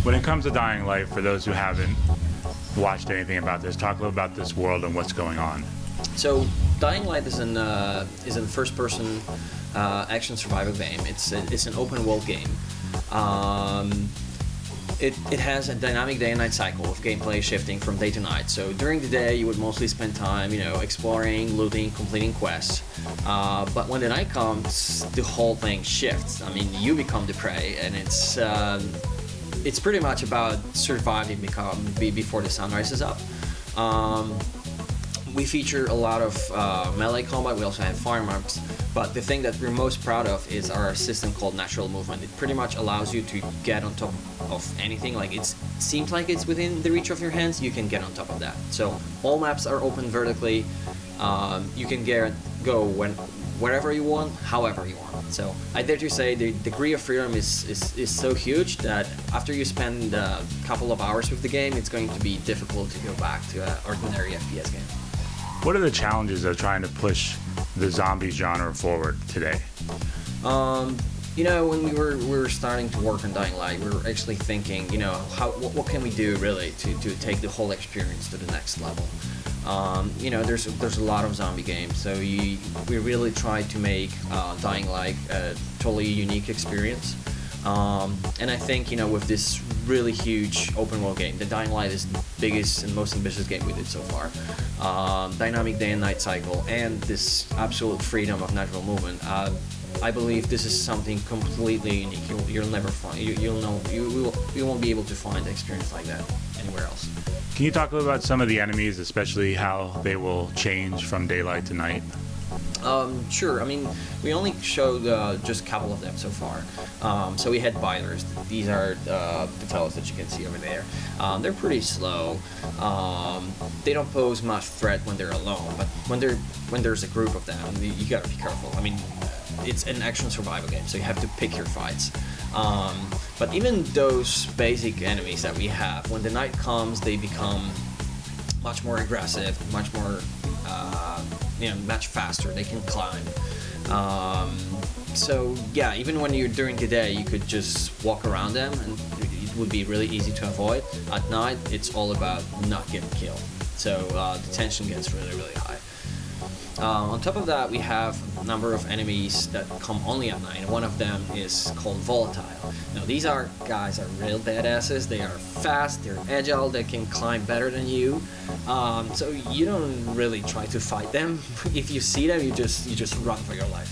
When it comes to Dying Light, for those who haven't watched anything about this, talk a little about this world and what's going on. So Dying Light is an first-person action survival game. It's an open-world game. It has a dynamic day and night cycle of gameplay shifting from day to night. So during the day, you would mostly spend time, exploring, looting, completing quests. But when the night comes, the whole thing shifts. I mean, you become the prey, and it's pretty much about surviving before the sun rises up. We feature a lot of melee combat. We also have firearms. But the thing that we're most proud of is our system called natural movement. It pretty much allows you to get on top of anything. Like it seems like it's within the reach of your hands, you can get on top of that. So all maps are open vertically. You can go wherever you want, however you want. So I dare to say the degree of freedom is so huge that after you spend a couple of hours with the game, it's going to be difficult to go back to an ordinary FPS game. What are the challenges of trying to push the zombie genre forward today? When we were starting to work on Dying Light, we were actually thinking, what can we do really to take the whole experience to the next level? There's a lot of zombie games, so we really tried to make Dying Light a totally unique experience. And I think, with this really huge open world game, the Dying Light is the biggest and most ambitious game we did so far. Dynamic day and night cycle, and this absolute freedom of natural movement. I believe this is something completely unique. You'll never find. You won't be able to find an experience like that anywhere else. Can you talk a little about some of the enemies, especially how they will change from daylight to night? Sure. I mean, we only showed just a couple of them so far. So we had biters. These are the fellows that you can see over there. They're pretty slow. They don't pose much threat when they're alone, but when there's a group of them, you gotta be careful. I mean, it's an action survival game, so you have to pick your fights. But even those basic enemies that we have, when the night comes, they become much more aggressive, much more much faster. They can climb. So yeah, even when you're during the day, you could just walk around them, and it would be really easy to avoid. At night, it's all about not getting killed. So the tension gets really, really high. On top of that, we have a number of enemies that come only at night, and one of them is called Volatile. Now, these guys are real badasses. They are fast, they're agile, they can climb better than you. So you don't really try to fight them. If you see them, you just run for your life.